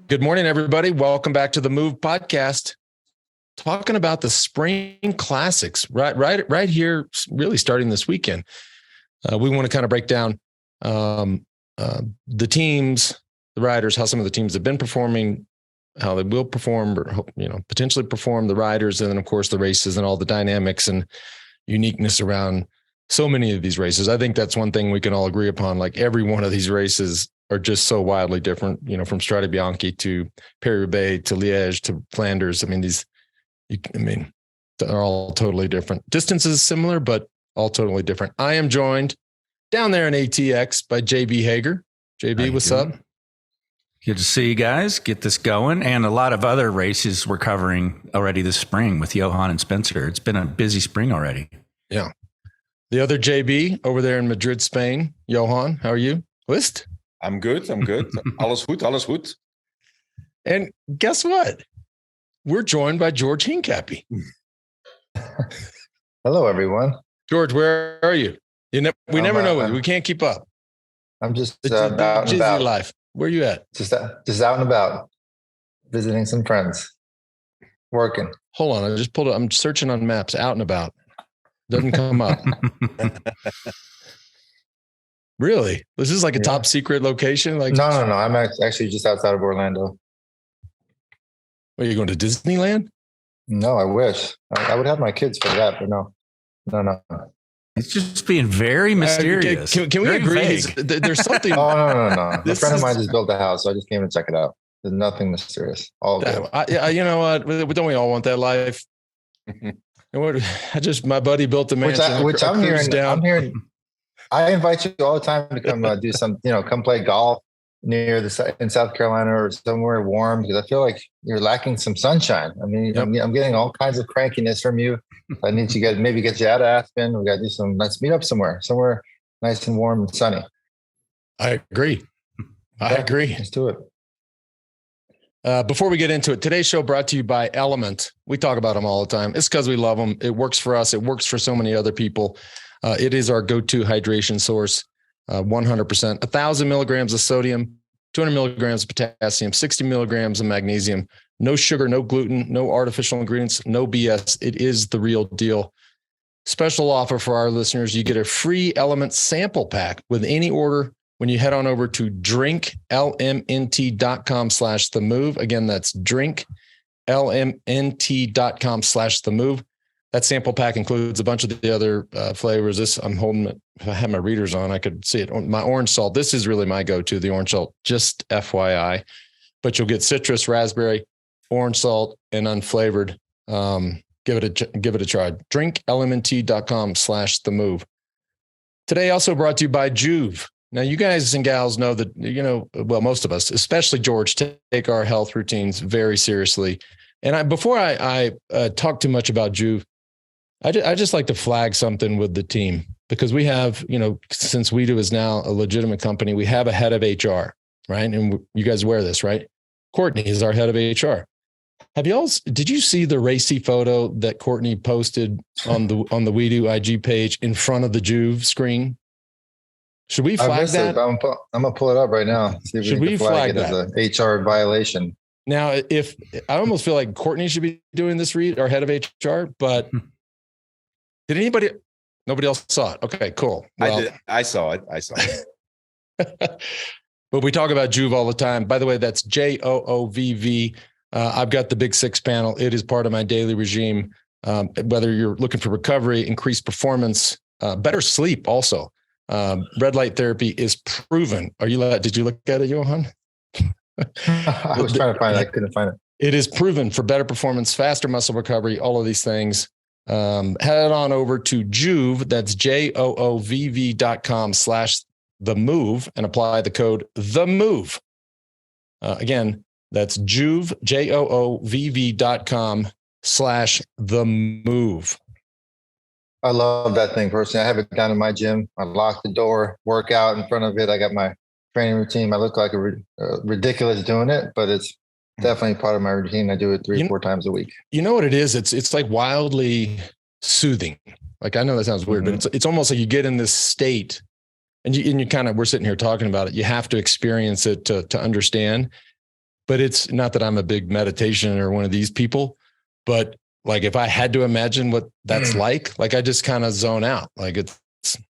Good morning, everybody. Welcome back to the Move podcast. Talking about the spring classics right here, really starting this weekend. We want to kind of break down the teams, the riders, how some of the teams have been performing, how they will perform, or potentially perform, the riders, and then of course the races and all the dynamics and uniqueness around so many of these races. I think that's one thing we can all agree upon. Like every one of these races are just so wildly different, from Strade Bianche to Paris-Roubaix to Liège to Flanders. I mean, they're all totally different. Distances similar, but all totally different. I am joined down there in ATX by JB Hager. JB, what's up? Good to see you guys. Get this going. And a lot of other races we're covering already this spring with Johan and Spencer. It's been a busy spring already. Yeah. The other JB over there in Madrid, Spain. Johan, how are you? List? I'm good. Alles goed. And guess what? We're joined by George Hincapie. Hello, everyone. George, where are you? We never know. We can't keep up. I'm just out and about. Life. Where are you at? Just out and about, visiting some friends, working. Hold on, I just pulled it. I'm searching on maps. Out and about doesn't come up. Really? This is like a top secret location? Like no. I'm actually just outside of Orlando. Are you going to Disneyland? No, I wish. I would have my kids for that, but no. It's just being very mysterious. Can we agree? There's something. Oh, no. A friend of mine just built a house, so I just came to check it out. There's nothing mysterious. All good. You know what? Don't we all want that life? My buddy built a mansion. Which I'm hearing. I invite you all the time to come do some, come play golf in South Carolina or somewhere warm, because I feel like you're lacking some sunshine. I mean, yep. I'm getting all kinds of crankiness from you. I need to maybe get you out of Aspen. We got to do let's meet up somewhere nice and warm and sunny. I agree. Let's do it. Before we get into it, today's show brought to you by Element. We talk about them all the time. It's because we love them. It works for us. It works for so many other people. It is our go-to hydration source, 100%. 1,000 milligrams of sodium, 200 milligrams of potassium, 60 milligrams of magnesium, no sugar, no gluten, no artificial ingredients, no BS. It is the real deal. Special offer for our listeners. You get a free Element sample pack with any order when you head on over to drinklmnt.com/themove. Again, that's drinklmnt.com/themove. That sample pack includes a bunch of the other flavors. This, I'm holding it. If I had my readers on, I could see it. My orange salt. This is really my go-to, the orange salt, just FYI. But you'll get citrus, raspberry, orange salt, and unflavored. Give it a try. drinklmnt.com/themove. Today also brought to you by Juve. Now, you guys and gals know that, most of us, especially George, take our health routines very seriously. And before I talk too much about Juve, I just like to flag something with the team, because we have, since WeDo is now a legitimate company, we have a head of HR, right? And you guys wear this, right? Courtney is our head of HR. Did you see the racy photo that Courtney posted on the WeDo IG page in front of the Juve screen? Should we flag that? I'm gonna pull it up right now. See if Should we flag that as an HR violation? Now, if I almost feel like Courtney should be doing this read, our head of HR, but did nobody else saw it? Okay, cool. Well, I saw it. But we talk about Juve all the time. By the way, that's JOOVV. I've got the Big Six panel. It is part of my daily regime. Whether you're looking for recovery, increased performance, better sleep also. Red light therapy is proven. Did you look at it, Johan? I was trying to find it. I couldn't find it. It is proven for better performance, faster muscle recovery, all of these things. Head on over to Juve. That's JOOVV.com/themove and apply the code THEMOVE. Again, that's Juve, JOOVV.com/themove. I love that thing personally. I have it down in my gym. I lock the door, work out in front of it. I got my training routine. I look like ridiculous doing it, but it's definitely part of my routine. I do it 3-4 times a week. You know what it is? It's like wildly soothing. Like, I know that sounds weird, but it's almost like you get in this state, and you kind of, we're sitting here talking about it. You have to experience it to understand. but it's not that I'm a big meditation or one of these people, but like if I had to imagine what that's like I just kind of zone out. Like it's,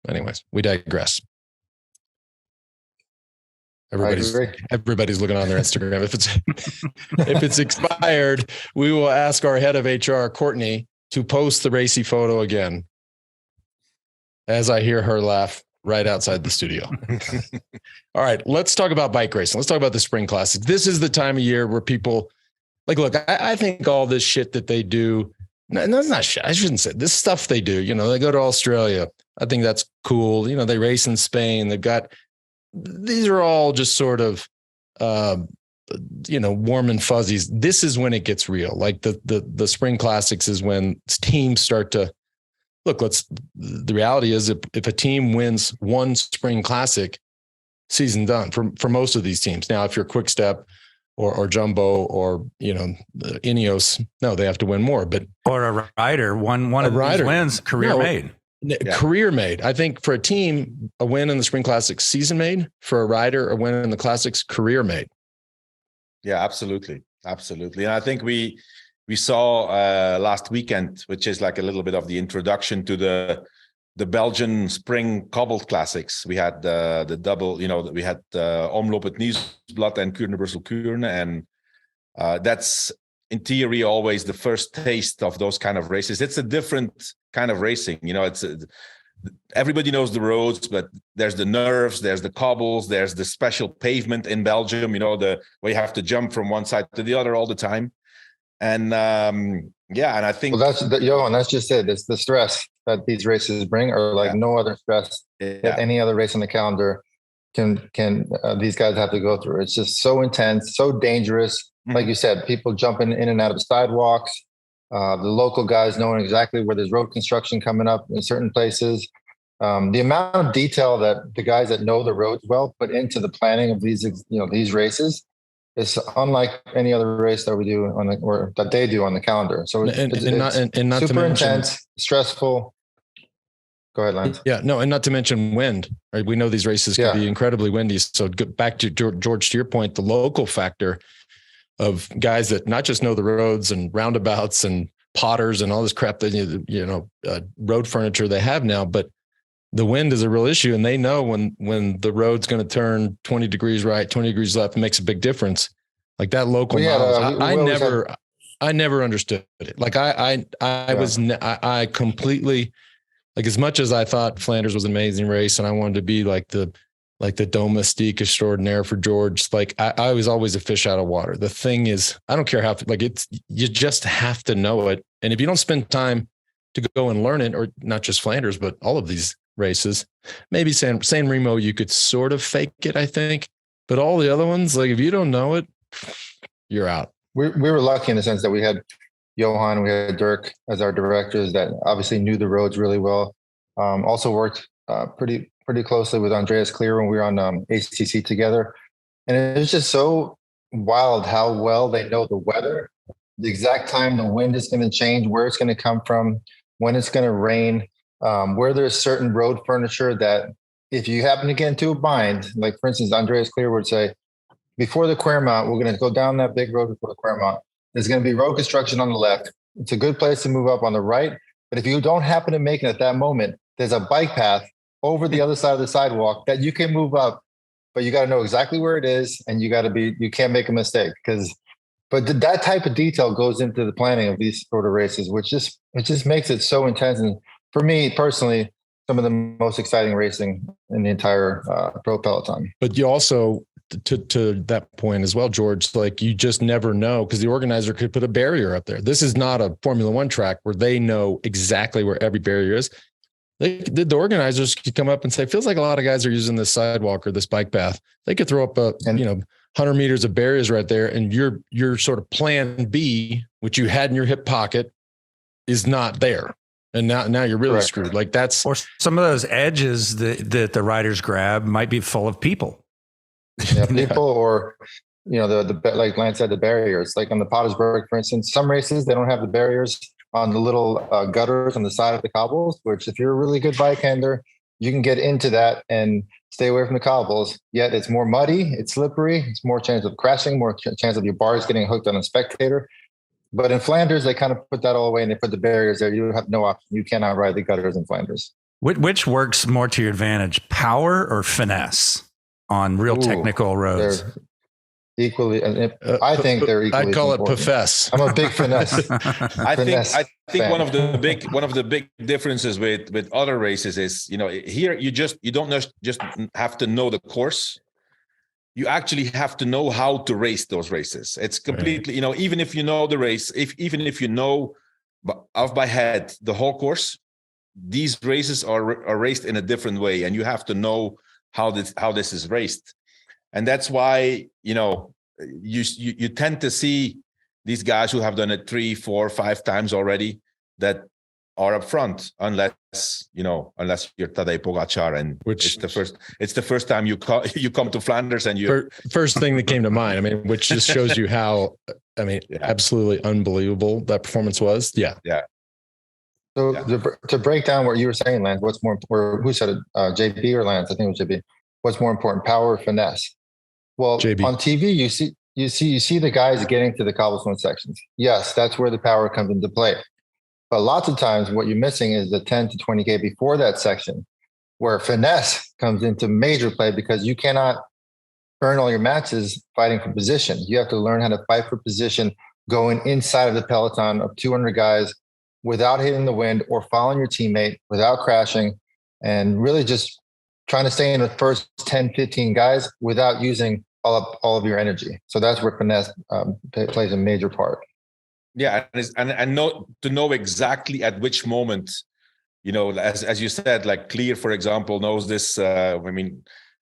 anyways, we digress. Everybody's looking on their Instagram. If it's expired, we will ask our head of HR, Courtney, to post the racy photo again. As I hear her laugh right outside the studio. All right, let's talk about bike racing. Let's talk about the Spring Classic. This is the time of year where people like, look, I think all this shit that they do, no, it's not shit. I shouldn't say this stuff they do. They go to Australia. I think that's cool. They race in Spain. These are all just sort of, warm and fuzzies. This is when it gets real. Like the Spring Classics is when teams start to look. The reality is if a team wins one Spring Classic, season done for most of these teams. Now, if you're Quick Step or Jumbo or Ineos, no, they have to win more. But or a rider, one of these wins, career made. Yeah. Career made. I think for a team, a win in the Spring Classics, season made. For a rider, a win in the Classics, career made. Yeah, absolutely. And I think we saw last weekend, which is like a little bit of the introduction to the Belgian Spring Cobbled Classics. We had the double, we had Omloop het Nieuwsblad and Kuurne Brussel Kuurne, and that's in theory always the first taste of those kind of races. It's a different kind of racing. Everybody knows the roads, but there's the nerves, there's the cobbles, there's the special pavement in Belgium, where you have to jump from one side to the other all the time. And and I think Johan, that's just it. It's the stress that these races bring are like no other stress that any other race on the calendar can these guys have to go through. It's just so intense, so dangerous. Like you said, people jumping in and out of sidewalks, the local guys knowing exactly where there's road construction coming up in certain places. The amount of detail that the guys that know the roads well put into the planning of these races is unlike any other race that we do or that they do on the calendar. So it's not super intense, stressful. Go ahead, Lance. Yeah, no, and not to mention wind. Right? We know these races can be incredibly windy. So back to George, to your point, the local factor of guys that not just know the roads and roundabouts and potters and all this crap that road furniture they have now, but the wind is a real issue, and they know when the road's going to turn 20 degrees right, 20 degrees left, it makes a big difference. Like that local miles, I never understood it. Like I completely, like, as much as I thought Flanders was an amazing race and I wanted to be like the domestique extraordinaire for George, like I was always a fish out of water. The thing is, I don't care how, you just have to know it. And if you don't spend time to go and learn it, or not just Flanders, but all of these races, maybe San Remo, you could sort of fake it, I think. But all the other ones, like if you don't know it, you're out. We were lucky in the sense that we had Johan, we had Dirk as our directors that obviously knew the roads really well. Also worked pretty closely with Andreas Clear when we were on HTC together. And it's just so wild how well they know the weather, the exact time the wind is going to change, where it's going to come from, when it's going to rain, where there's certain road furniture that if you happen to get into a bind, like for instance, Andreas Clear would say, before the Quermont, we're going to go down that big road before the Quermont. There's going to be road construction on the left. It's a good place to move up on the right. But if you don't happen to make it at that moment, there's a bike path over the other side of the sidewalk that you can move up, but you got to know exactly where it is. And you can't make a mistake but that type of detail goes into the planning of these sort of races, which just makes it so intense. And for me personally, some of the most exciting racing in the entire pro peloton. But you also, to that point as well, George, like you just never know, because the organizer could put a barrier up there. This is not a Formula One track where they know exactly where every barrier is. The organizers could come up and say, feels like a lot of guys are using this sidewalk or this bike path. They could throw up 100 meters of barriers right there, and your sort of plan B, which you had in your hip pocket, is not there. And now you're really screwed. Like that's, or some of those edges that the riders grab might be full of people. Yeah, people, or the like Lance said, the barriers. Like on the Pottersburg, for instance, some races they don't have the barriers on the little gutters on the side of the cobbles. Which, if you're a really good bike handler, you can get into that and stay away from the cobbles. Yet it's more muddy, it's slippery, it's more chance of crashing, more chance of your bars getting hooked on a spectator. But in Flanders, they kind of put that all away and they put the barriers there. You have no option. You cannot ride the gutters in Flanders. Which works more to your advantage, power or finesse on real technical roads? Equally, I think they're equally. I'd call important. it profess. I'm a big finesse. I think one of the big differences with other races is, here you don't just have to know the course. You actually have to know how to race those races. It's completely, even if you know the race, even if you know off by head the whole course, these races are raced in a different way, and you have to know how this is raced. And that's why, you tend to see these guys who have done it 3, 4, 5 times already that are up front, unless you're Tadej Pogačar, and it's the first time you come to Flanders, and first thing that came to mind. I mean, which just shows you how, absolutely unbelievable that performance was. Yeah. So to break down what you were saying, Lance, what's more, or who said it, JB or Lance? I think it was JB. What's more important, power or finesse? Well, JB. On TV, you see the guys getting to the cobblestone sections. Yes, that's where the power comes into play. But lots of times what you're missing is the 10 to 20K before that section, where finesse comes into major play, because you cannot earn all your matches fighting for position. You have to learn how to fight for position going inside of the peloton of 200 guys without hitting the wind or following your teammate, without crashing, and really just trying to stay in the first 10, 15 guys without using all of your energy. So that's where finesse plays a major part. Yeah, and to know exactly at which moment, as you said, like Clear, for example, knows this.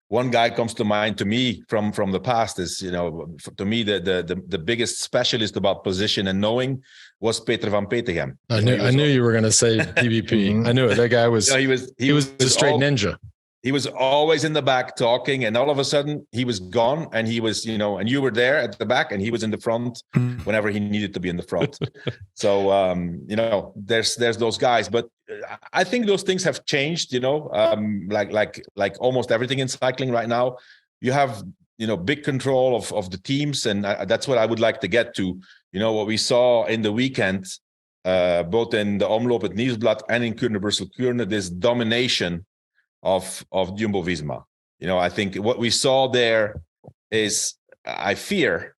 One guy comes to mind to me from the past is, to me, the biggest specialist about position and knowing was Peter van Petegem. I knew you were going to say PvP. Mm-hmm. I knew it. That guy was, he was a straight ninja. He was always in the back talking, and all of a sudden he was gone, and he was, and you were there at the back, and he was in the front whenever he needed to be in the front. So, there's those guys, but I think those things have changed, like almost everything in cycling right now. You have, big control of the teams, and that's what I would like to get to. What we saw in the weekend, both in the Omloop at Nieuwsblad and in Kuurne-Brussel-Kuurne, this domination of Jumbo-Visma. I think what we saw there is, I fear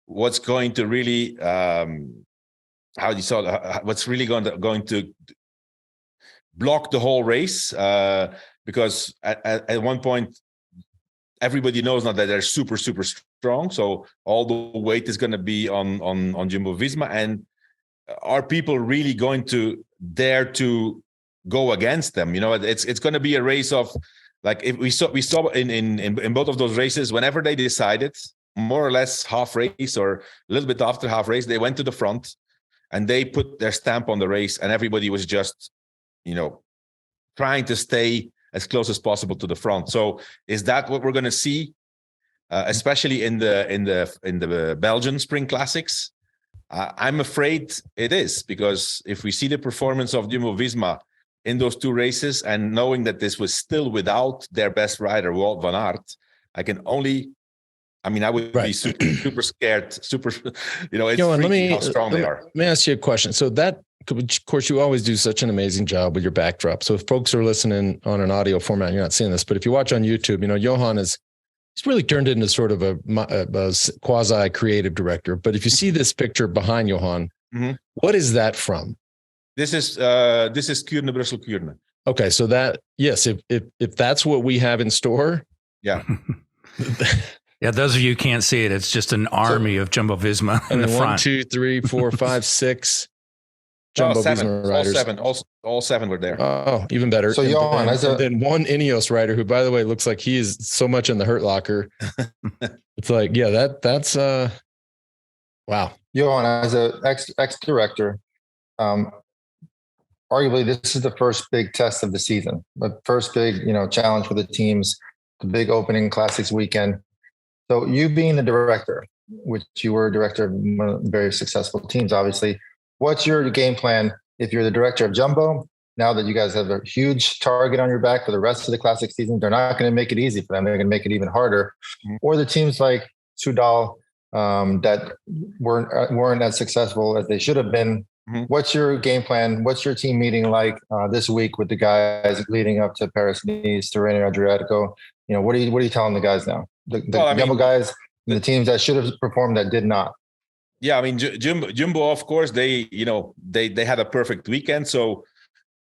what's going to really, what's really going to block the whole race, because at one point, everybody knows now that they're super, super strong. So all the weight is going to be on Jumbo-Visma. And are people really going to dare to go against them? It's going to be a race of, like, if we saw in both of those races, whenever they decided, more or less half race or a little bit after half race, they went to the front and they put their stamp on the race, and everybody was just, trying to stay as close as possible to the front. So is that what we're going to see, especially in the Belgian Spring Classics? I'm afraid it is, because if we see the performance of Jumbo-Visma in those 2 races, and knowing that this was still without their best rider, Wout van Aert, I would be super scared, it's freaky how strong they are. Let me ask you a question. So that, of course, you always do such an amazing job with your backdrop. So if folks are listening on an audio format, you're not seeing this, but if you watch on YouTube, Johan he's really turned into sort of a quasi creative director. But if you see this picture behind Johan, what is that from? This is Kuurne-Brussel-Kuurne. Okay, so that, yes, if that's what we have in store, yeah. Yeah, those of you who can't see it, it's just an army of Jumbo-Visma in the front. 1, 2, 3, 4, 5, 6 Jumbo-Visma riders. All 7 were there. Oh, even better. So Johan, then one Ineos rider who, by the way, looks like he is so much in the hurt locker. It's like, yeah, that's wow. Johan, as an ex-director, arguably this is the first big test of the season, the first big, challenge for the teams, the big opening classics weekend. So you being the director, which you were a director of one of the very successful teams, obviously, what's your game plan if you're the director of Jumbo now that you guys have a huge target on your back for the rest of the classic season, they're not going to make it easy for them. They're going to make it even harder. Or the teams like Soudal that weren't as successful as they should have been. What's your game plan? What's your team meeting like this week with the guys leading up to Paris-Nice, Tirreno Adriatico? What are you telling the guys now? The Jumbo guys, the teams that should have performed that did not. Yeah, I mean, Jumbo, of course, they had a perfect weekend. So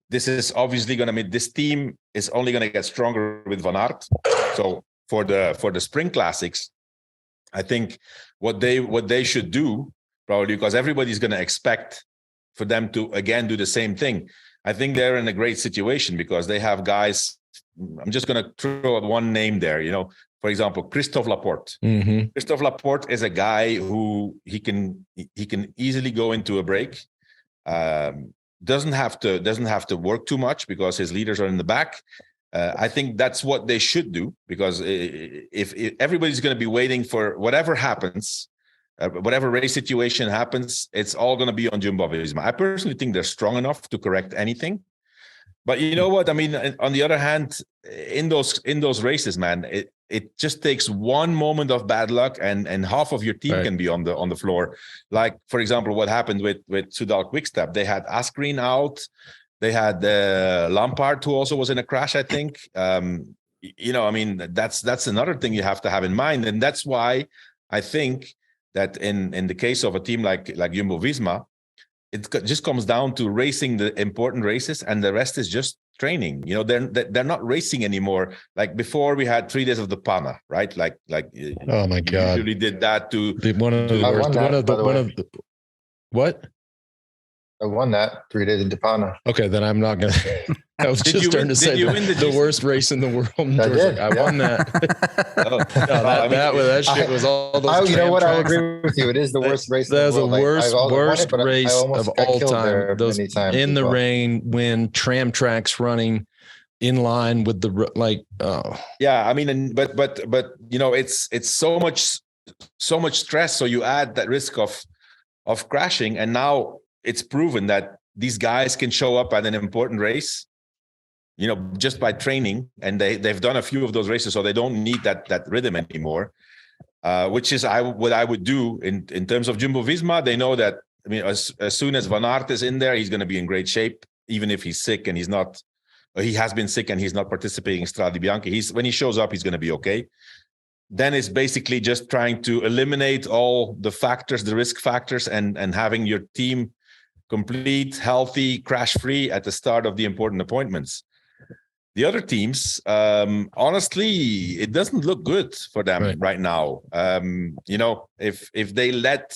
this is obviously going to mean this team is only going to get stronger with Van Aert. So for the spring classics, I think what they should do, probably, because everybody's going to expect for them to again do the same thing. I think they're in a great situation because they have guys. I'm just going to throw out one name there. For example, Christophe Laporte. Christophe Laporte is a guy who he can easily go into a break. Doesn't have to work too much because his leaders are in the back. I think that's what they should do, because if everybody's going to be waiting for whatever happens, whatever race situation happens, it's all going to be on Jumbo-Visma. I personally think they're strong enough to correct anything. But you know what? I mean, on the other hand, in those races, man, it just takes one moment of bad luck and half of your team can be on the floor. Like, for example, what happened with Soudal Quickstep. They had Asgreen out. They had Lampard, who also was in a crash, I think. I mean, that's another thing you have to have in mind. And that's why I think that in the case of a team like Jumbo-Visma, it just comes down to racing the important races, and the rest is just training. They're not racing anymore. Like before, we had 3 days of the Pana, right? Like oh my God, usually did that to one of the what? I won that 3 days in Depana. Okay, then I'm not going to. I was just starting to say the worst race in the world. I did. I won that. That shit was all those. You know what? I agree with you. It is the worst race. That was the worst race of all time. Those in the rain, when tram tracks running in line with the Yeah, I mean, but it's so much stress. So you add that risk of crashing, and now it's proven that these guys can show up at an important race, just by training, and they've done a few of those races, so they don't need that rhythm anymore. Which is what I would do in terms of Jumbo-Visma. They know that, I mean, as soon as Van Aert is in there, he's going to be in great shape, even if he's sick and he's not. He has been sick and he's not participating in Strade Bianche. When he shows up, he's going to be okay. Then it's basically just trying to eliminate all the factors, the risk factors, and having your team complete, healthy, crash-free at the start of the important appointments. The other teams, honestly, it doesn't look good for them right now. If they let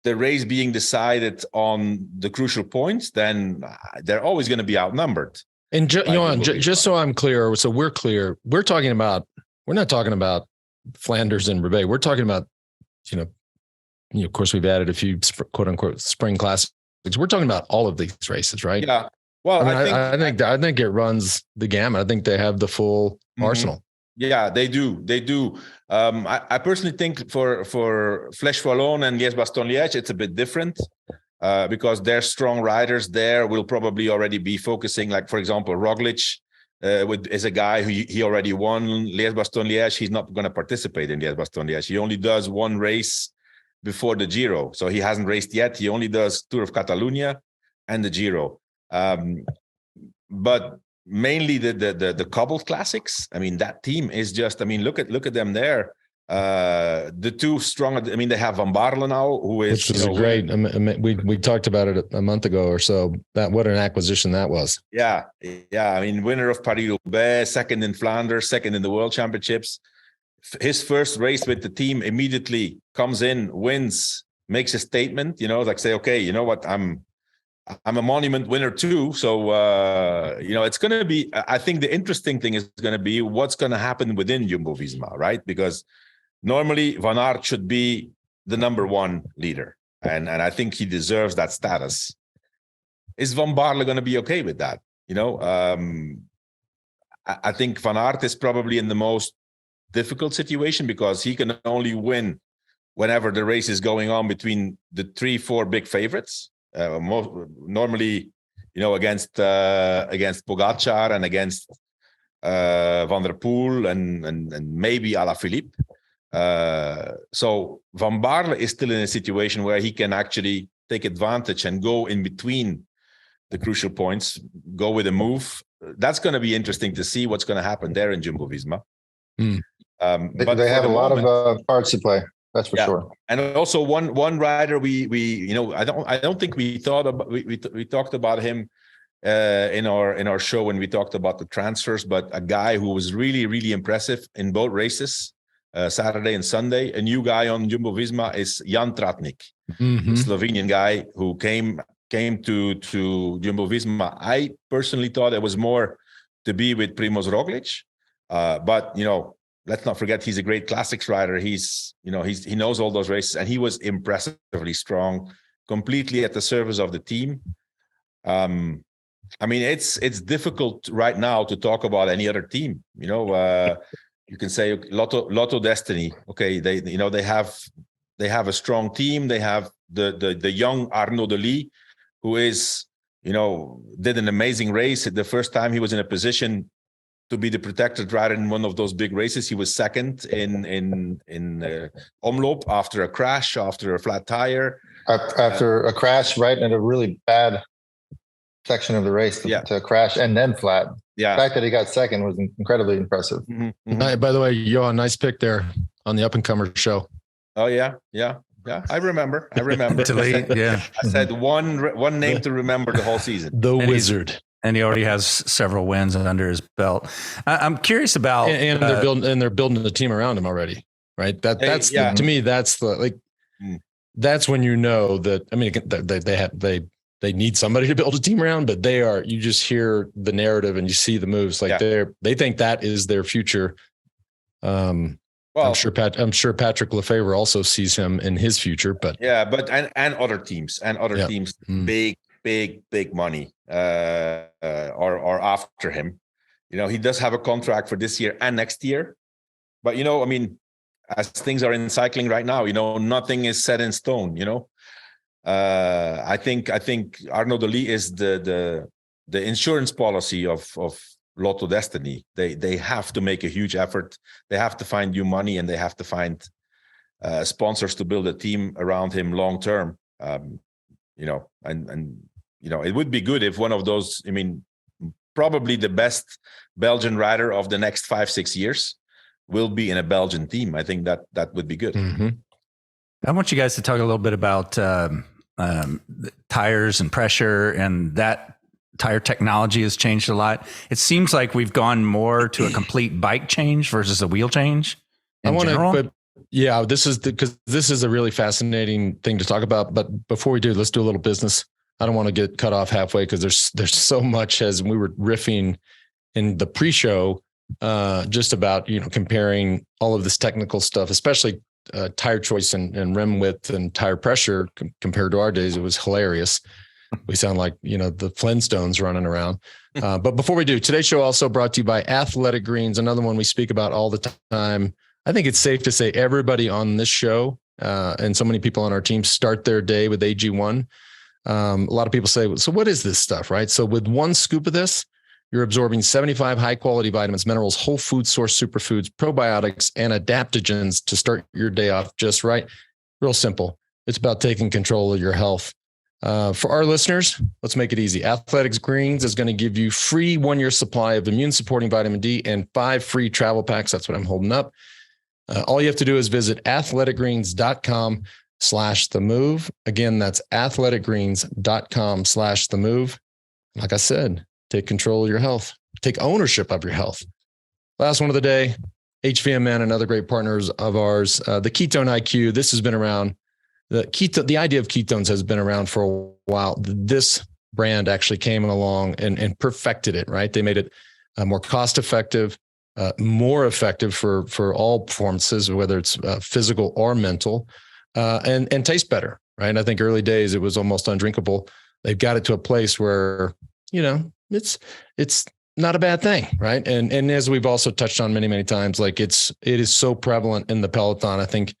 the race being decided on the crucial points, then they're always going to be outnumbered. And Johan, just so I'm clear, so we're clear, we're not talking about Flanders and Roubaix. We're talking about, of course, we've added a few quote unquote spring classics. We're talking about all of these races, right? Yeah. Well, I think it runs the gamut. I think they have the full arsenal. Yeah, they do. They do. I personally think for Flèche Wallonne and Liège-Bastogne-Liège, it's a bit different because their strong riders there will probably already be focusing. Like, for example, Roglic is a guy who he already won Liège-Bastogne-Liège. He's not going to participate in Liège-Bastogne-Liège. He only does one race before the Giro. So he hasn't raced yet. He only does Tour of Catalonia and the Giro. But mainly the cobbled classics. I mean, that team is just, I mean, look at them there. The two strong, I mean, they have Van Baarle now, who is, which was great. We talked about it a month ago or so. What an acquisition that was. Yeah. I mean, winner of Paris-Roubaix, second in Flanders, second in the World Championships. His first race with the team, immediately comes in, wins, makes a statement, like say, okay, you know what, I'm a monument winner too. So, it's going to be, I think the interesting thing is going to be what's going to happen within Jumbo-Visma, right? Because normally Van Aert should be the number one leader. And I think he deserves that status. Is Van Baarle going to be okay with that? I think Van Aert is probably in the most difficult situation because he can only win whenever the race is going on between the 3-4 big favorites. Normally, against Pogacar and against Van der Poel and maybe Alaphilippe. So Van Baarle is still in a situation where he can actually take advantage and go in between the crucial points, go with a move. That's going to be interesting to see what's going to happen there in Jumbo-Visma. But they have a lot of cards to play. That's for sure. And also one rider I don't think we thought about we talked about him in our show when we talked about the transfers, but a guy who was really, really impressive in both races, Saturday and Sunday. A new guy on Jumbo-Visma is Jan Tratnik, the Slovenian guy who came to Jumbo-Visma. I personally thought it was more to be with Primož Roglič, but let's not forget he's a great classics rider. He knows all those races, and he was impressively strong, completely at the service of the team. It's difficult right now to talk about any other team. You can say Lotto Destiny. Okay, they have a strong team. They have the young Arnaud Delis, who is did an amazing race. The first time he was in a position to be the protected rider in one of those big races. He was second in Omloop after a crash, after a flat tire. After a crash, right, in a really bad section of the race to crash and then flat. Yeah. The fact that he got second was incredibly impressive. By the way, Johan, nice pick there on the Up and Comer show. Oh, yeah. I remember. I said one name to remember the whole season. The Wizard. And he already has several wins under his belt. I'm curious about, and they're building the team around him already, right? That's to me, that's that's when that. They need somebody to build a team around, but you just hear the narrative and you see the moves. They think that is their future. I'm sure Patrick Lefevre also sees him in his future, but and other teams big money are after him. He does have a contract for this year and next year, but as things are in cycling right now, nothing is set in stone. I think Arnaud Delis is the insurance policy of Lotto Destiny. They have to make a huge effort. They have to find new money, and they have to find sponsors to build a team around him long term. It would be good if one of those, probably the best Belgian rider of the next 5-6 years will be in a Belgian team. I think that would be good. Mm-hmm. I want you guys to talk a little bit about tires and pressure, and that tire technology has changed a lot. It seems like we've gone more to a complete bike change versus a wheel change in general. This is a really fascinating thing to talk about. But before we do, let's do a little business. I don't want to get cut off halfway because there's so much, as we were riffing in the pre-show, just about comparing all of this technical stuff, especially tire choice and rim width and tire pressure compared to our days. It was hilarious. We sound like the Flintstones running around. But before we do, today's show also brought to you by Athletic Greens, another one we speak about all the time. I think it's safe to say everybody on this show and so many people on our team start their day with AG1. A lot of people say, so what is this stuff, right? So with one scoop of this, you're absorbing 75 high-quality vitamins, minerals, whole food source superfoods, probiotics, and adaptogens to start your day off just right. Real simple. It's about taking control of your health. For our listeners, let's make it easy. Athletic Greens is going to give you free 1-year supply of immune-supporting vitamin D and 5 free travel packs. That's what I'm holding up. All you have to do is visit athleticgreens.com/themove. Again, that's athleticgreens.com/themove. Like I said, take control of your health. Take ownership of your health. Last one of the day, HVMN and other great partners of ours. The Ketone IQ. This has been around. The idea of ketones has been around for a while. This brand actually came along and perfected it, right? They made it more cost-effective, more effective for all performances, whether it's physical or mental, and taste better, right? And I think early days, it was almost undrinkable. They've got it to a place where, it's not a bad thing, right? And as we've also touched on many, many times, like it is so prevalent in the peloton. I think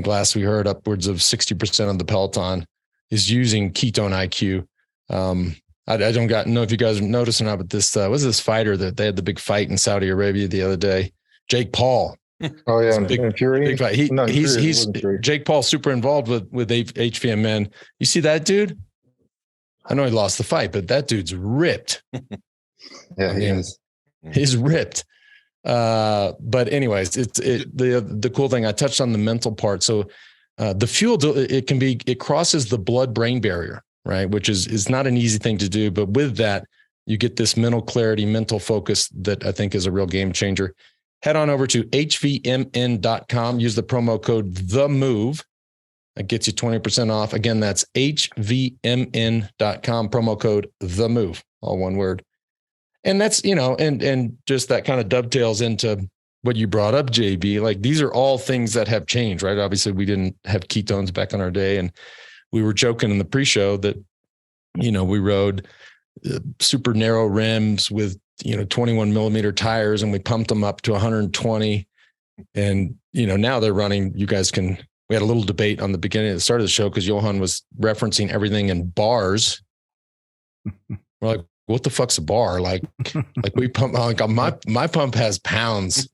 last we heard upwards of 60% of the peloton is using Ketone IQ. I don't know if you guys noticed or not, but this was this fighter that they had the big fight in Saudi Arabia the other day, Jake Paul. Oh yeah, big fight. He's Jake Paul super involved with HVMN. You see that dude? I know he lost the fight, but that dude's ripped. Yeah, he is. He's ripped. But anyways, the cool thing, I touched on the mental part. So the fuel, it crosses the blood-brain barrier, right? Which is not an easy thing to do. But with that, you get this mental clarity, mental focus that I think is a real game changer. Head on over to hvmn.com. Use the promo code THEMOVE. That gets you 20% off. Again, that's hvmn.com, promo code THEMOVE, all one word. And that's, and just that kind of dovetails into what you brought up, JB. Like, these are all things that have changed, right? Obviously, we didn't have ketones back in our day. And we were joking in the pre-show that, we rode super narrow rims with, 21 millimeter tires, and we pumped them up to 120. And, now they're running, we had a little debate on the start of the show because Johan was referencing everything in bars. We're like, what the fuck's a bar? Like we pump, like my pump has pounds.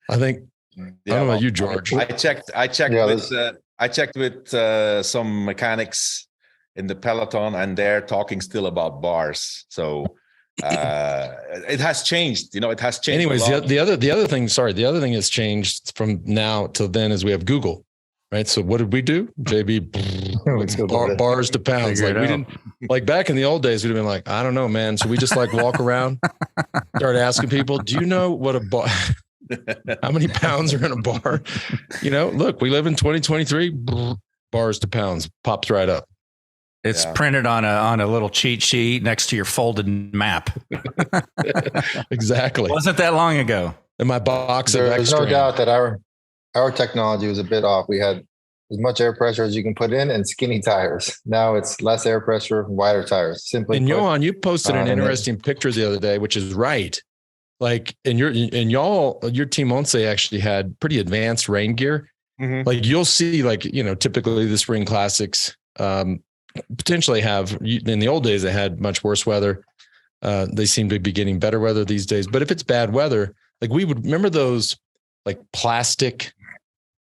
I think, I don't know about you, George. I checked with some mechanics in the peloton, and they're talking still about bars. So it has changed. It has changed. Anyways, the other thing has changed from now till then is we have Google. Right. So what did we do? JB, bars to pounds. Like, we didn't, like, back in the old days, we'd have been like, I don't know, man. So we just walk around, start asking people, do you know what a bar, how many pounds are in a bar? Look, we live in 2023, bars to pounds pops right up. It's printed on a little cheat sheet next to your folded map. Exactly. Wasn't that long ago. In my box. There's no doubt that our technology was a bit off. We had as much air pressure as you can put in and skinny tires. Now it's less air pressure, wider tires. Simply. And Johan, you posted an interesting picture the other day, which is right. Like, and your Team Once actually had pretty advanced rain gear. Mm-hmm. Like, you'll see, typically the spring classics potentially have, in the old days, they had much worse weather. They seem to be getting better weather these days. But if it's bad weather, like, we would remember those like plastic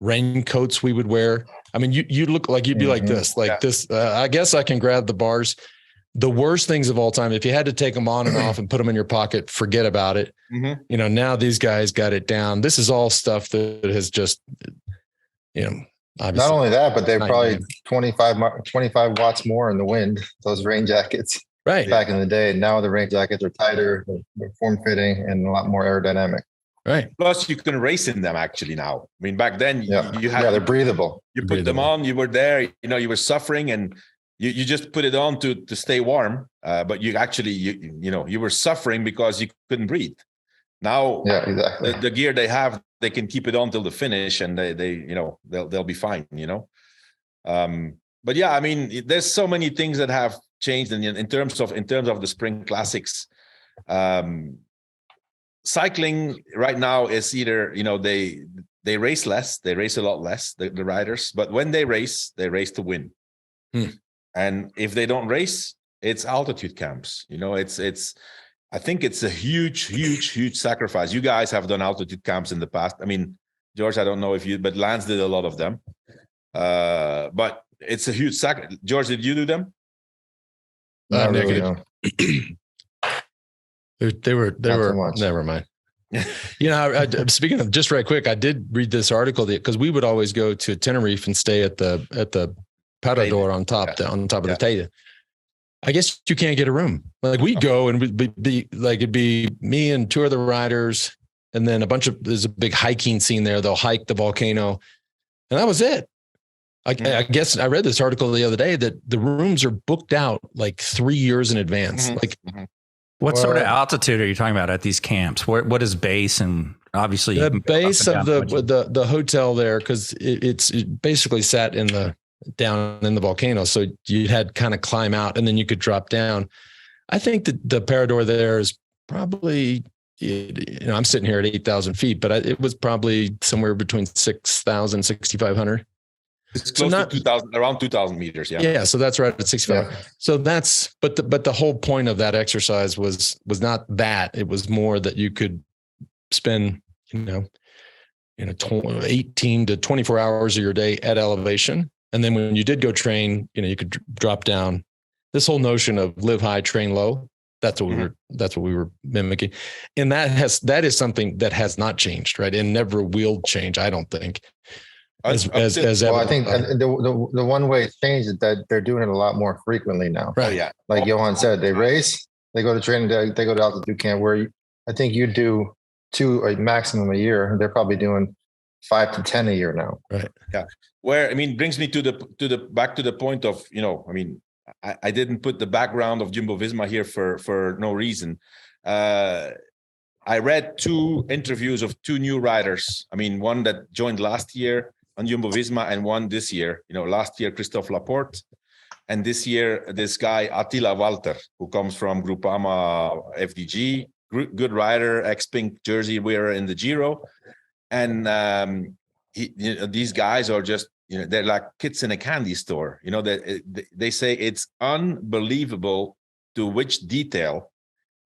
raincoats we would wear. I mean, you look like you'd be like this, this. I guess I can grab the bars. The worst things of all time, if you had to take them on and off and put them in your pocket, forget about it. Mm-hmm. Now these guys got it down. This is all stuff that has just, not only that, but they're probably 25 watts more in the wind, those rain jackets. Right. Back in the day. Now the rain jackets are tighter, they're form fitting, and a lot more aerodynamic. Right. Plus, you can race in them actually now. I mean, back then, they're breathable. You put them on, you were there, you were suffering, and you just put it on to stay warm. But you actually, you were suffering because you couldn't breathe. Now, exactly. The gear they have, they can keep it on till the finish, and they'll be fine. But yeah, I mean, there's so many things that have changed in terms of the spring classics. Cycling right now is either, they race less, they race a lot less, the riders, but when they race to win. And if they don't race, it's altitude camps. I think it's a huge sacrifice. You guys have done altitude camps in the past. I mean, George, I don't know but Lance did a lot of them. But it's a huge sacrifice. George, did you do them? Negative. They were never mind. Speaking of, just right quick, I did read this article because we would always go to Tenerife and stay at the Parador on top of the Teide. I guess you can't get a room. Like, we'd go and we'd be like, it'd be me and two other riders, and then there's a big hiking scene there. They'll hike the volcano, and that was it. I guess I read this article the other day that the rooms are booked out like 3 years in advance. Mm-hmm. What sort of altitude are you talking about at these camps? What is base? And obviously the base of the hotel there, because it's basically sat down in the volcano. So you had kind of climb out and then you could drop down. I think that the Parador there is probably, I'm sitting here at 8,000 feet, but it was probably somewhere between 6,000, 6,500. It's close to 2,000, around 2,000 meters. Yeah. Yeah. So that's right at 65. Yeah. So but the whole point of that exercise was not that. It was more that you could spend, 18 to 24 hours of your day at elevation. And then when you did go train, you could drop down. This whole notion of live high, train low. That's what we were mimicking. And that is something that has not changed, right? And never will change, I don't think. I think the one way it's changed is that they're doing it a lot more frequently now. Right. Yeah. Like Johan said, they race, they go to training, they go to altitude camp where I think you do 2 or maximum a year. They're probably doing 5 to 10 a year now. Right. Yeah. Where, brings me to the back to the point of, I didn't put the background of Jumbo-Visma here for no reason. I read 2 interviews of 2 new riders. One that joined last year on Jumbo-Visma and one this year. Last year, Christophe Laporte. And this year, this guy, Attila Walter, who comes from Groupama FDG, good rider, ex-pink jersey wearer in the Giro. And these guys are just, they're like kids in a candy store. They say it's unbelievable to which detail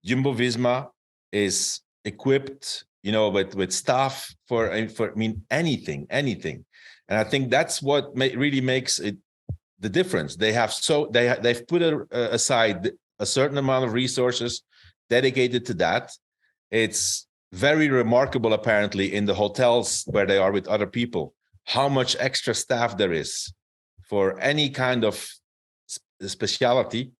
Jumbo-Visma is equipped, with staff for anything. And I think that's what really makes it the difference. They've put aside a certain amount of resources dedicated to that. It's very remarkable, apparently, in the hotels where they are with other people, how much extra staff there is for any kind of speciality.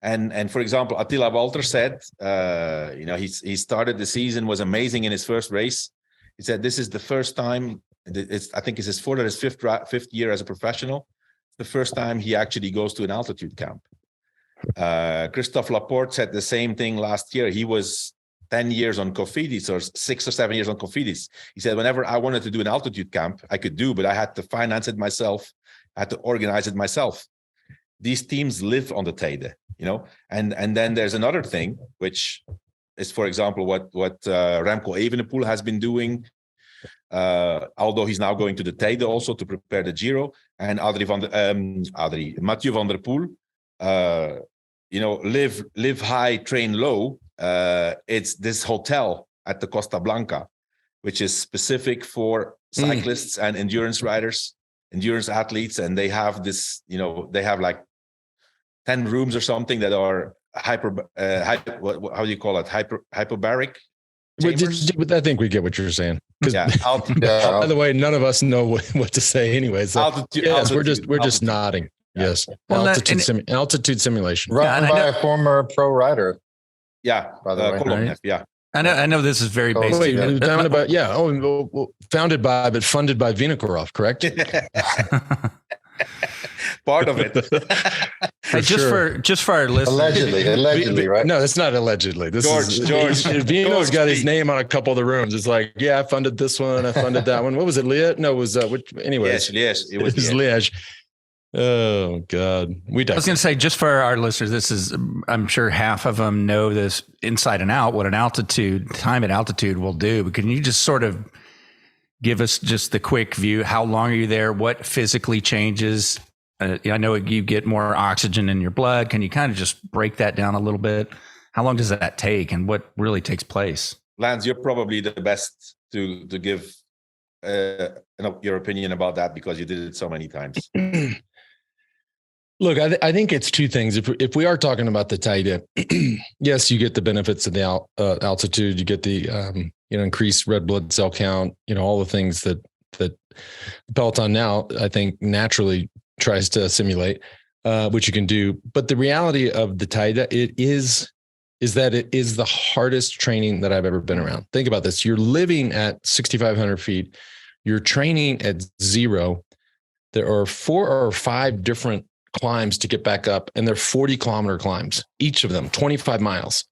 And for example, Attila Walter said, he started the season, was amazing in his first race. He said, this is the first time, I think it's his 4th or his 5th year as a professional, the first time he actually goes to an altitude camp. Christophe Laporte said the same thing last year. He was 10 years on Cofidis or 6 or 7 years on Cofidis. He said, whenever I wanted to do an altitude camp, I could do, but I had to finance it myself. I had to organize it myself. These teams live on the Teide, and then there's another thing, which is, for example, what Remco Evenepoel has been doing, although he's now going to the Teide also to prepare the Giro, and Mathieu van der Poel, live high, train low. It's this hotel at the Costa Blanca, which is specific for cyclists and endurance riders, endurance athletes. And they have this, they have like 10 rooms or something that are how do you call it? Hyperbaric chambers? I think we get what you're saying. Yeah. By the way, none of us know what to say anyway. So altitude, we're just nodding. Yeah. Yes. Well, altitude simulation. Run by a former pro rider. Yeah. By the way. Right? Yeah. I know this is very basic. Wait, founded by, but funded by Vinokurov, correct? Part of it. Hey, just for our listeners. Allegedly, right? No, it's not allegedly. George. Vino's got his name on a couple of the rooms. It's like, I funded this one. I funded that one. What was it? Liège? No, it was anyways. Yes, it was Liège. Oh God. I was going to say, just for our listeners, I'm sure half of them know this inside and out, what an time at altitude will do. But can you just sort of give us just the quick view? How long are you there? What physically changes? I know you get more oxygen in your blood. Can you kind of just break that down a little bit? How long does that take, and what really takes place? Lance, you're probably the best to give your opinion about that, because you did it so many times. Look, I think it's 2 things. If we are talking about the Teide, yes, you get the benefits of the altitude. You get the increased red blood cell count. All the things that peloton now, I think, naturally tries to simulate, which you can do. But the reality of the Teide, is that it is the hardest training that I've ever been around. Think about this: you're living at 6,500 feet. You're training at 0. There are 4 or 5 different climbs to get back up, and they're 40-kilometer climbs, each of them 25 miles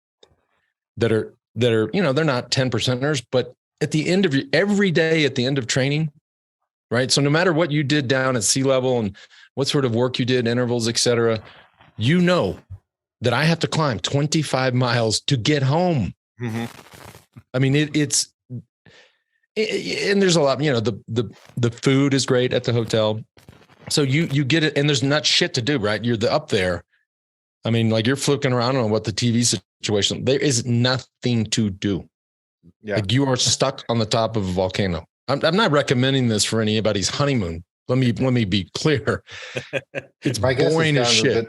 that are they're not 10%ers, but at the end of every day, at the end of training, right? So no matter what you did down at sea level and what sort of work you did, intervals, et cetera, that I have to climb 25 miles to get home. Mm-hmm. I mean, it's and there's a lot, the food is great at the hotel. So you get it, and there's not shit to do, right? You're up there. I mean, like, you're flipping around on what the TV situation. There is nothing to do. Yeah. Like, you are stuck on the top of a volcano. I'm not recommending this for anybody's honeymoon. Let me be clear. It's boring as shit.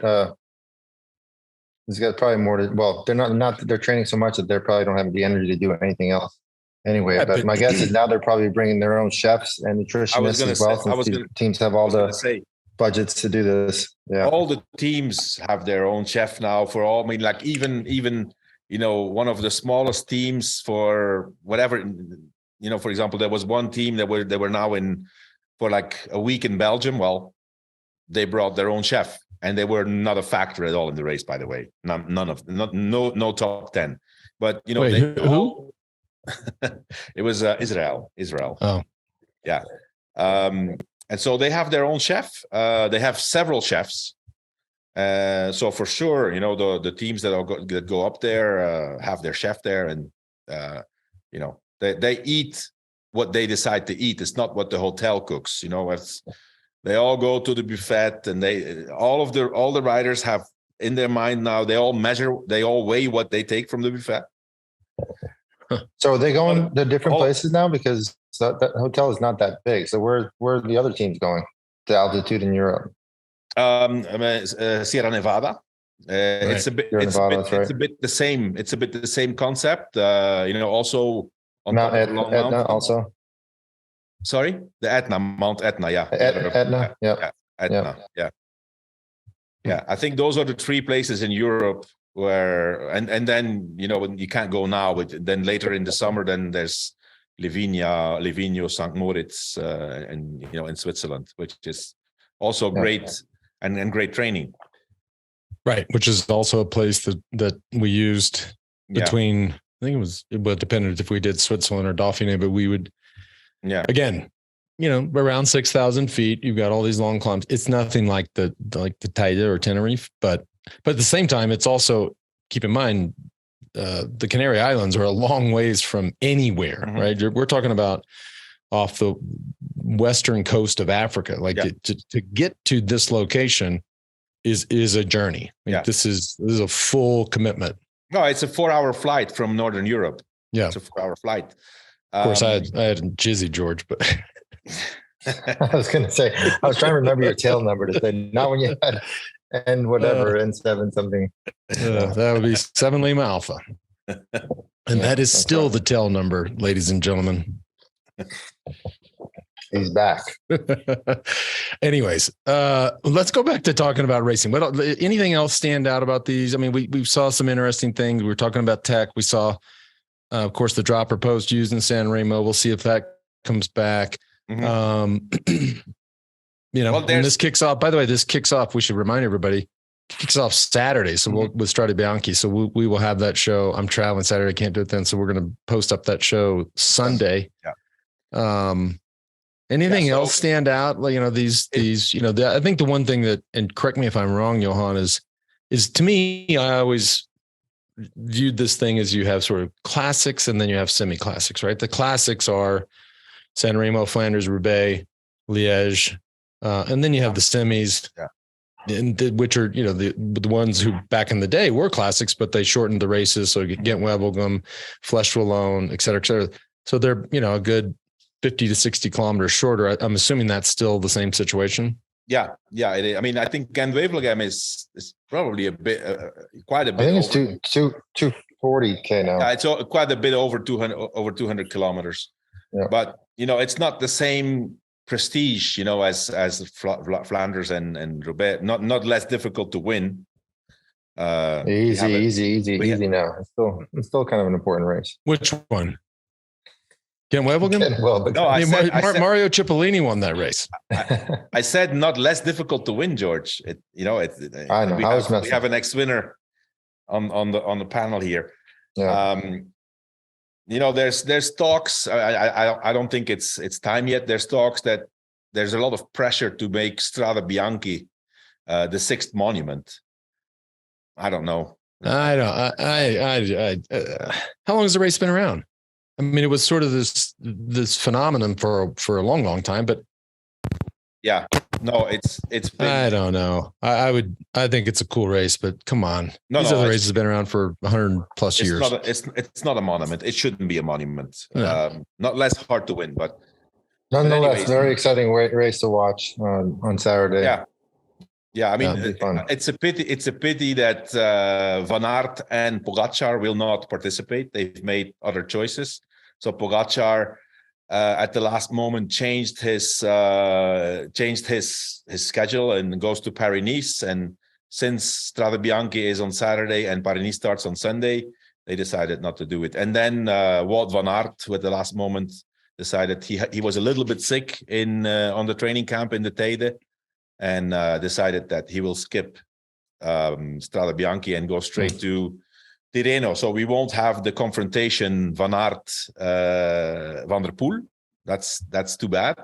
It's got probably more to. Well, they're training so much that they probably don't have the energy to do anything else. Anyway, Yeah, but my guess is now they're probably bringing their own chefs and nutritionists as well. Since teams have all the budgets to do this. Yeah, all the teams have their own chef now for all. I mean, like even one of the smallest teams for whatever. For example, there was one team that they were now in for like a week in Belgium. Well, they brought their own chef, and they were not a factor at all in the race. By the way, no top 10. But Wait, who? It was Israel. Oh, yeah. And so they have their own chef. They have several chefs. So for sure, the teams that go up there have their chef there, and they eat what they decide to eat. It's not what the hotel cooks. They all go to the buffet, and all the riders have in their mind now. They all weigh what they take from the buffet. So are they going to different places now, because that hotel is not that big? So where are the other teams going to altitude in Europe? Sierra Nevada. Right. It's a bit the same. It's a bit the same concept. Also on Mount Etna also. Sorry, the Etna, Mount Etna. Yeah, Etna. Yeah, Etna. Yeah. I think those are the three places in Europe where, and then you can't go now, but then later in the summer, then there's Livigno, St. Moritz, and in Switzerland, which is also great and great training. Right, which is also a place that we used between. I think it depended if we did Switzerland or Dauphiné, but we would. Yeah. Again, around 6,000 feet, you've got all these long climbs. It's nothing like the Teide or Tenerife, but at the same time, it's also, keep in mind, the Canary Islands are a long ways from anywhere, right? We're talking about off the western coast of Africa. Like to get to this location is a journey. This is a full commitment. No, it's a 4-hour flight from Northern Europe. Yeah, it's a 4-hour flight. Of course, I had Jizzy George, but I was going to say, I was trying to remember your tail number to say, not when you had N7 something. That would be 7 Lima Alpha. And that is still the tail number, ladies and gentlemen. He's back. Anyways, let's go back to talking about racing. Anything else stand out about these? I mean, we saw some interesting things. We were talking about tech. We saw, of course, the dropper post used in San Remo. We'll see if that comes back. When this kicks off, by the way, we should remind everybody, kicks off Saturday. So with Strade Bianche. So we will have that show. I'm traveling Saturday. Can't do it then. So we're going to post up that show Sunday. Yeah. Anything else stand out? Like, I think the one thing that, and correct me if I'm wrong, Johan, is to me, I always viewed this thing as you have sort of classics and then you have semi-classics, right? The classics are San Remo, Flanders, Roubaix, Liège, and then you have the semis, which are, the ones who back in the day were classics, but they shortened the races. So Ghent-Wevelgem, Flèche-Wallonne, et cetera, et cetera. So they're, a good 50 to 60 kilometers shorter. I'm assuming that's still the same situation. Yeah. I mean, I think Ghent-Wevelgem is probably a bit, quite a bit. I think it's 240K now. Yeah, it's quite a bit over 200 kilometers. Yeah. But it's not the same prestige, as Flanders and Roubaix. Not less difficult to win. Easy now. It's still kind of an important race. Which one? Ghent-Wevelgem? Mario Cipollini won that race. I said not less difficult to win, George. I know. We have an ex-winner on the panel here. Yeah. There's talks. I don't think it's time yet. There's talks that there's a lot of pressure to make Strade Bianche the sixth monument. I don't know. I don't. How long has the race been around? I mean, it was sort of this phenomenon for a long time, but yeah, No, it's been, I don't know. I think it's a cool race, but come on. These other races have been around for 100 plus years. It's not a monument. It shouldn't be a monument. No. Not less hard to win, but nonetheless, anyways, very exciting race to watch on Saturday. Yeah. I mean, it's a pity. It's a pity that Van Aert and Pogačar will not participate. They've made other choices. So Pogačar, at the last moment, changed his schedule and goes to Paris-Nice. And since Strade Bianche is on Saturday and Paris-Nice starts on Sunday, they decided not to do it. And then Wout van Aert, with the last moment, decided he was a little bit sick on the training camp in the Teide, and decided that he will skip Strade Bianche and go straight to Tirreno. So we won't have the confrontation Van Aert Van der Poel. That's too bad.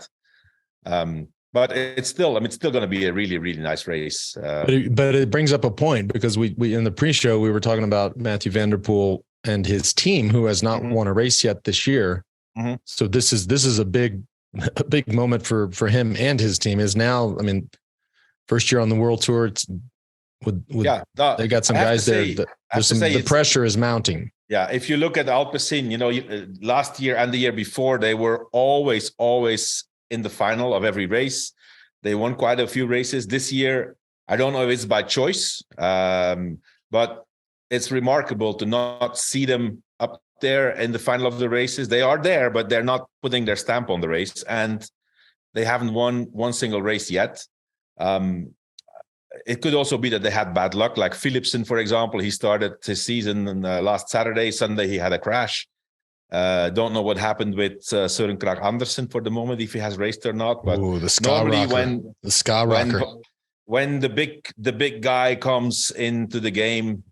But it's still going to be a really, really nice race. But it brings up a point, because we in the pre-show we were talking about Mathieu van der Poel and his team, who has not won a race yet this year. Mm-hmm. So this is a big moment for him and his team. Is now, I mean, first year on the World Tour. It's they got some guys there. The pressure is mounting. Yeah, if you look at Alpecin, last year and the year before, they were always in the final of every race. They won quite a few races. This year, I don't know if it's by choice, but it's remarkable to not see them up there in the final of the races. They are there, but they're not putting their stamp on the race, and they haven't won one single race yet. It could also be that they had bad luck, like Philipsen, for example. He started his season last Saturday. Sunday, he had a crash. Don't know what happened with Søren Kragh Andersen for the moment, if he has raced or not. But normally when the big guy comes into the game,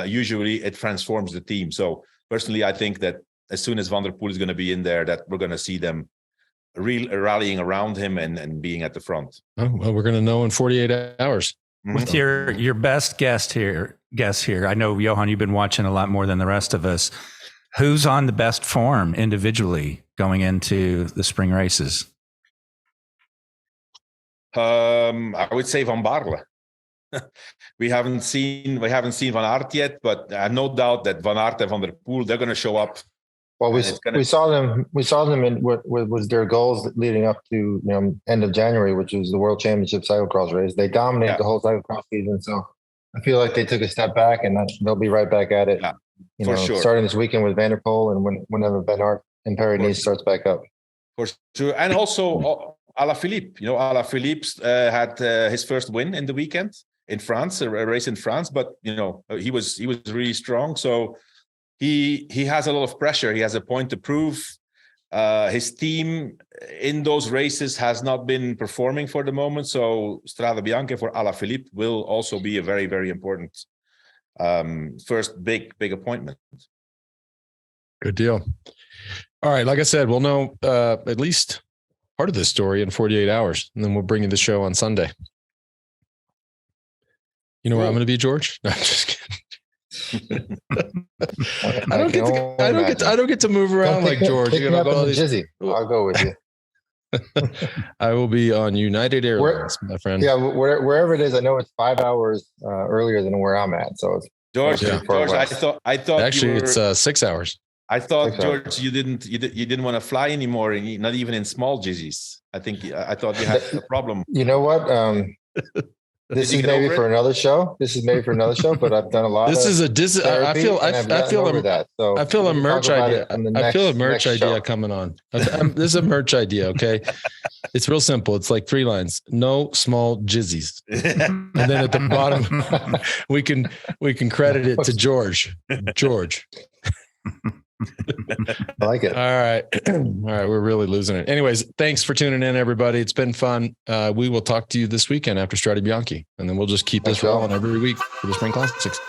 usually it transforms the team. So personally, I think that as soon as Van der Poel is going to be in there, that we're going to see them rallying around him and being at the front. Oh, well, we're going to know in 48 hours. With your best guess here, I know, Johan, you've been watching a lot more than the rest of us. Who's on the best form individually going into the spring races? I would say Van Baarle. We haven't seen Van Aert yet, but I have no doubt that Van Aert and Van der Poel, they're going to show up. Well, we saw them in what was their goals leading up to end of January, which was the World Championship cyclocross race. They dominated the whole cyclocross season, so I feel like they took a step back, and they'll be right back at it. Yeah, sure. Starting this weekend with Van der Poel, and whenever Van Aert and Paris-Nice starts back up. For sure, and also Alaphilippe. Alaphilippe had his first win in the weekend in France, a race in France, but he was really strong. So. He has a lot of pressure. He has a point to prove. His team in those races has not been performing for the moment. So Strade Bianche for Alaphilippe will also be a very, very important first big appointment. Good deal. All right. Like I said, we'll know at least part of this story in 48 hours, and then we'll bring you the show on Sunday. You know where I'm going to be, George? No, I'm just kidding. I don't get to move around like George. I'll go with you. I will be on United Airlines, my friend. Yeah, wherever it is. I know it's 5 hours earlier than where I'm at. So it's George, I thought actually it's 6 hours. I thought, George, you didn't want to fly anymore, not even in small jizzies. I thought you had a problem. You know what? This is maybe for another show. But I've done a lot. I feel a merch idea. I feel a merch idea coming on. This is a merch idea. Okay. It's real simple. It's like 3 lines. No small jizzies. And then at the bottom, we can credit it to George. I like it. All right. We're really losing it. Anyways, thanks for tuning in, everybody. It's been fun. We will talk to you this weekend after Strade Bianche, and then we'll just keep this rolling every week for the Spring Classics.